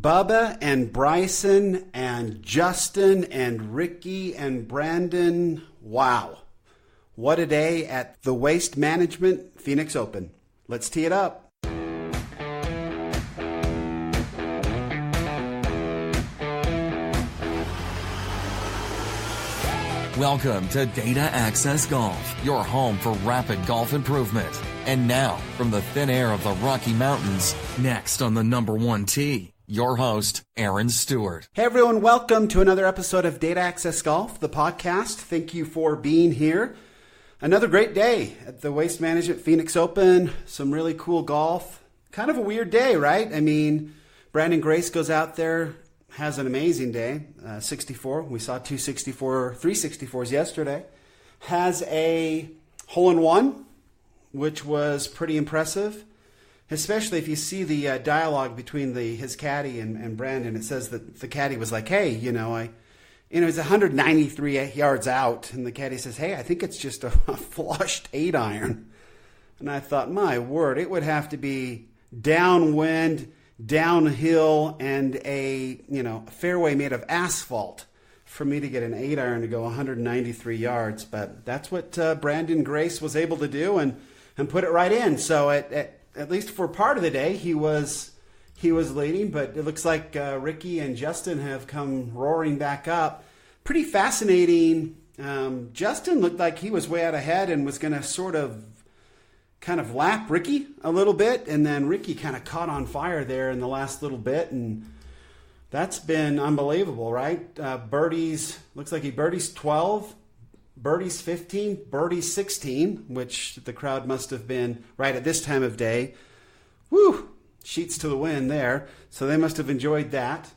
Bubba and Bryson and Justin and Rickie and Brandon. Wow. What a day at the Waste Management Phoenix Open. Let's tee it up. Welcome to Data Access Golf, your home for rapid golf improvement. And now, from the thin air of the Rocky Mountains, next on the number one tee, your host, Aaron Stewart. Hey everyone, welcome to another episode of Data Access Golf, the podcast. Thank you for being here. Another great day at the Waste Management Phoenix Open. Some really cool golf. Kind of a weird day, right? I mean, Brandon Grace goes out there, has an amazing day. 64. We saw 364s yesterday. Has a hole-in-one, which was pretty impressive. Especially if you see the dialogue between his caddy and Brandon. It says that the caddy was like, hey, it's 193 yards out. And the caddy says, hey, I think it's just a flushed 8-iron. And I thought, my word, it would have to be downwind, downhill, and a fairway made of asphalt for me to get an 8-iron to go 193 yards. But that's what Brandon Grace was able to do and put it right in. So at least for part of the day, he was leading. But it looks like Rickie and Justin have come roaring back up. Pretty fascinating. Justin looked like he was way out ahead and was going to kind of lap Rickie a little bit, and then Rickie kind of caught on fire there in the last little bit, and that's been unbelievable, right? Birdies, looks like he birdies 12, birdies 15, birdies 16, which the crowd must have been right at this time of day. Woo! Sheets to the wind there, so they must have enjoyed that.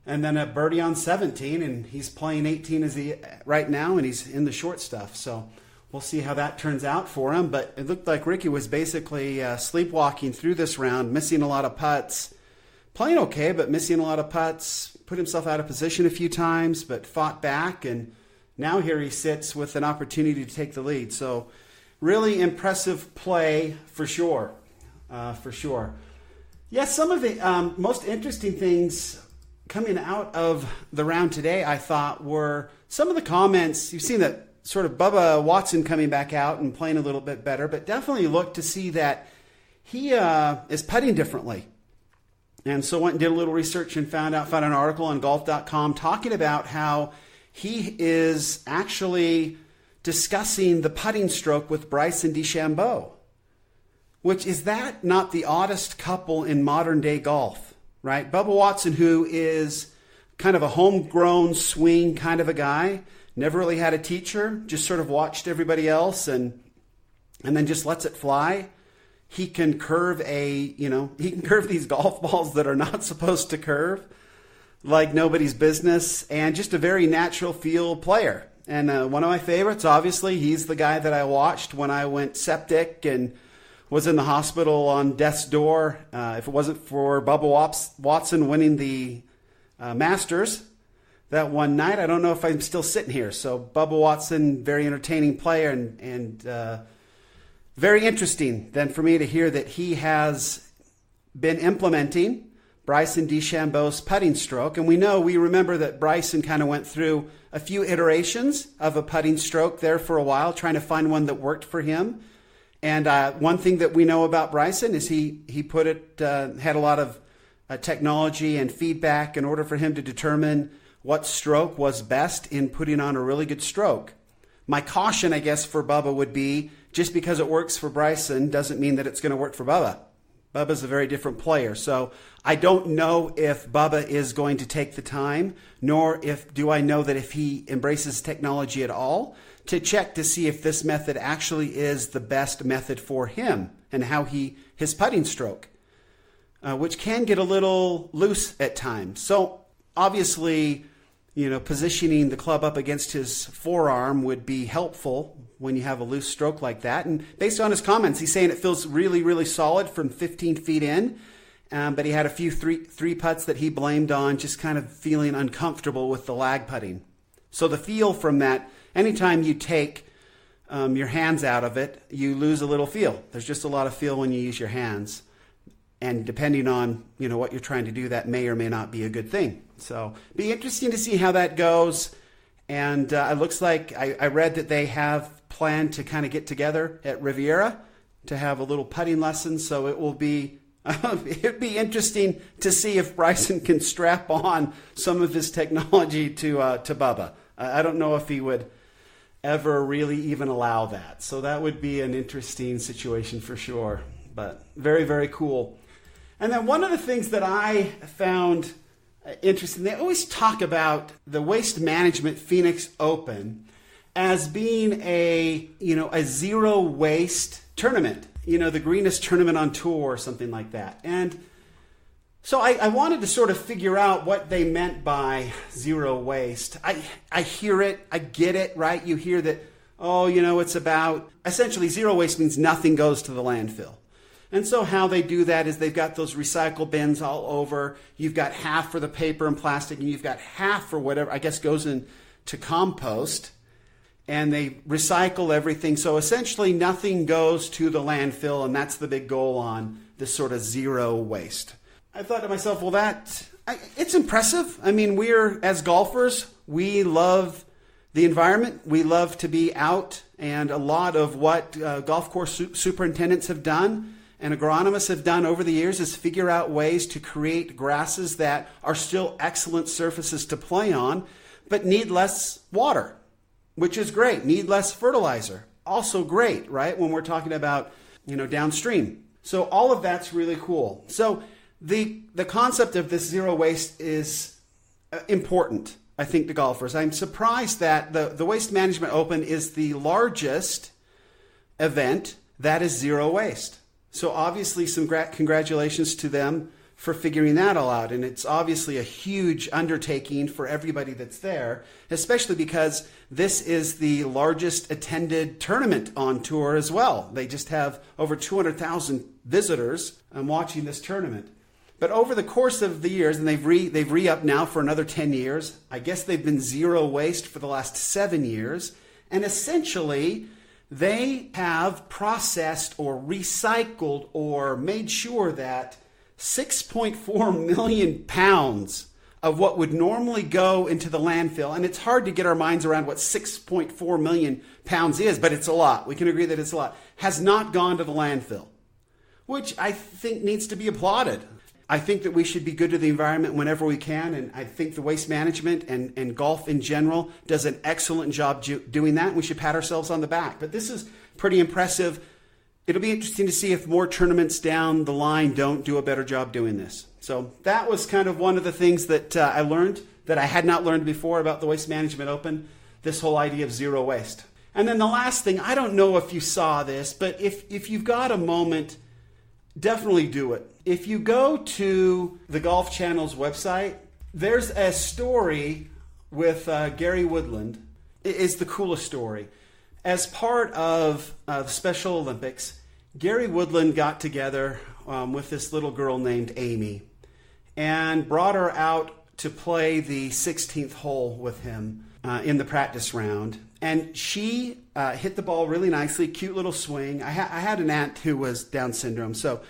And then a birdie on 17, and he's playing 18 right now, and he's in the short stuff, so we'll see how that turns out for him. But it looked like Rickie was basically sleepwalking through this round, missing a lot of putts. Playing okay, but missing a lot of putts. Put himself out of position a few times, but fought back. And now here he sits with an opportunity to take the lead. So really impressive play for sure. Yeah, some of the most interesting things coming out of the round today, I thought, were some of the comments. You've seen that sort of Bubba Watson coming back out and playing a little bit better, but definitely looked to see that he is putting differently. And so went and did a little research and found an article on golf.com talking about how he is actually discussing the putting stroke with Bryson DeChambeau, which is that not the oddest couple in modern day golf, right? Bubba Watson, who is kind of a homegrown swing kind of a guy, never really had a teacher, just sort of watched everybody else and then just lets it fly. He can curve these golf balls that are not supposed to curve like nobody's business, and just a very natural feel player. And one of my favorites, obviously, he's the guy that I watched when I went septic and was in the hospital on death's door. If it wasn't for Bubba Watson winning the Masters that one night, I don't know if I'm still sitting here. So Bubba Watson, very entertaining player, and very interesting then for me to hear that he has been implementing Bryson DeChambeau's putting stroke. And we remember that Bryson kind of went through a few iterations of a putting stroke there for a while, trying to find one that worked for him. And one thing that we know about Bryson is he had a lot of technology and feedback in order for him to determine what stroke was best in putting on a really good stroke. My caution, I guess, for Bubba would be just because it works for Bryson doesn't mean that it's going to work for Bubba. Bubba's a very different player. So I don't know if Bubba is going to take the time, nor do I know that if he embraces technology at all, to check to see if this method actually is the best method for him and how his putting stroke, which can get a little loose at times. So obviously, positioning the club up against his forearm would be helpful when you have a loose stroke like that. And based on his comments, he's saying it feels really, really solid from 15 feet in. But he had a few three putts that he blamed on just kind of feeling uncomfortable with the lag putting. So the feel from that, anytime you take your hands out of it, you lose a little feel. There's just a lot of feel when you use your hands. And depending on, what you're trying to do, that may or may not be a good thing. So be interesting to see how that goes. And it looks like I read that they have planned to kind of get together at Riviera to have a little putting lesson. So it will be it'd be interesting to see if Bryson can strap on some of his technology to Bubba. I don't know if he would ever really even allow that. So that would be an interesting situation for sure. But very, very cool. And then one of the things that I found interesting, they always talk about the Waste Management Phoenix Open as being a zero waste tournament, the greenest tournament on tour or something like that. And so I wanted to sort of figure out what they meant by zero waste. I hear it, I get it, right? You hear that, it's about, essentially zero waste means nothing goes to the landfill. And so how they do that is they've got those recycle bins all over. You've got half for the paper and plastic, and you've got half for whatever, I guess, goes into compost. And they recycle everything. So essentially nothing goes to the landfill, and that's the big goal on this sort of zero waste. I thought to myself, well, it's impressive. I mean, as golfers, we love the environment. We love to be out. And a lot of what golf course superintendents have done and agronomists have done over the years is figure out ways to create grasses that are still excellent surfaces to play on, but need less water, which is great. Need less fertilizer, also great, right? When we're talking about, downstream. So all of that's really cool. So the concept of this zero waste is important, I think, to golfers. I'm surprised that the Waste Management Open is the largest event that is zero waste. So obviously some congratulations to them for figuring that all out. And it's obviously a huge undertaking for everybody that's there, especially because this is the largest attended tournament on tour as well. They just have over 200,000 visitors watching this tournament. But over the course of the years, and they've re-upped now for another 10 years, I guess they've been zero waste for the last 7 years. And essentially, they have processed or recycled or made sure that 6.4 million pounds of what would normally go into the landfill, and it's hard to get our minds around what 6.4 million pounds is, but it's a lot. We can agree that it's a lot, has not gone to the landfill, which I think needs to be applauded. I think that we should be good to the environment whenever we can, and I think the waste management and golf in general does an excellent job doing that, and we should pat ourselves on the back. But this is pretty impressive. It'll be interesting to see if more tournaments down the line don't do a better job doing this. So that was kind of one of the things that I learned that I had not learned before about the Waste Management Open, this whole idea of zero waste. And then the last thing, I don't know if you saw this, but if you've got a moment, definitely do it. If you go to the Golf Channel's website, there's a story with Gary Woodland. It is the coolest story. As part of the Special Olympics, Gary Woodland got together with this little girl named Amy and brought her out to play the 16th hole with him in the practice round. And she hit the ball really nicely, cute little swing. I had an aunt who was Down syndrome, so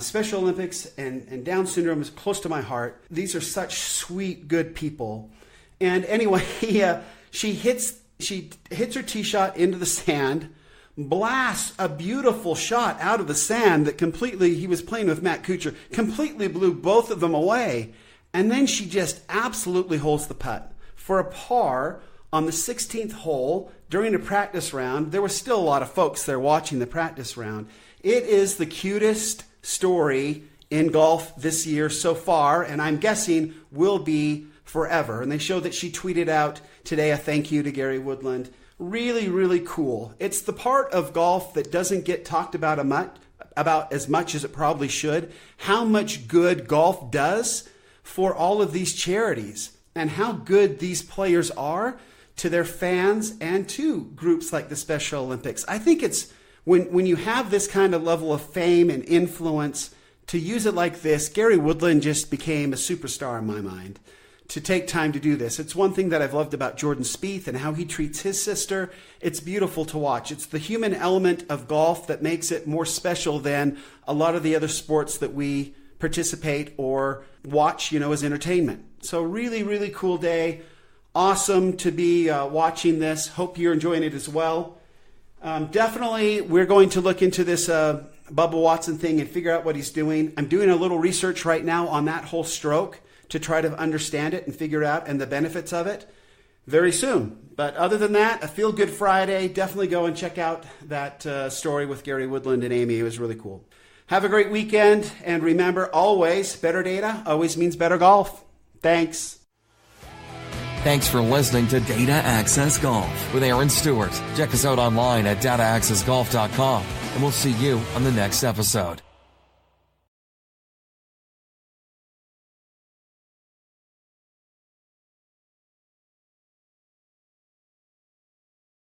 Special Olympics and Down syndrome is close to my heart. These are such sweet, good people. And anyway, she hits her tee shot into the sand, blasts a beautiful shot out of the sand that he was playing with Matt Kuchar, completely blew both of them away. And then she just absolutely holds the putt for a par on the 16th hole during a practice round. There were still a lot of folks there watching the practice round. It is the cutest story in golf this year so far, and I'm guessing will be forever. And they show that she tweeted out today a thank you to Gary Woodland. Really, really cool. It's the part of golf that doesn't get talked about as much as it probably should. How much good golf does for all of these charities and how good these players are to their fans and to groups like the Special Olympics. I think it's when you have this kind of level of fame and influence, to use it like this, Gary Woodland just became a superstar in my mind. to take time to do this. It's one thing that I've loved about Jordan Spieth and how he treats his sister. It's beautiful to watch. It's the human element of golf that makes it more special than a lot of the other sports that we participate or watch, as entertainment. So really, really cool day. Awesome to be watching this. Hope you're enjoying it as well. Definitely, we're going to look into this Bubba Watson thing and figure out what he's doing. I'm doing a little research right now on that whole stroke to try to understand it and figure it out and the benefits of it very soon. But other than that, a Feel Good Friday. Definitely go and check out that story with Gary Woodland and Amy. It was really cool. Have a great weekend. And remember, always, better data always means better golf. Thanks. Thanks for listening to Data Access Golf with Aaron Stewart. Check us out online at dataaccessgolf.com, and we'll see you on the next episode.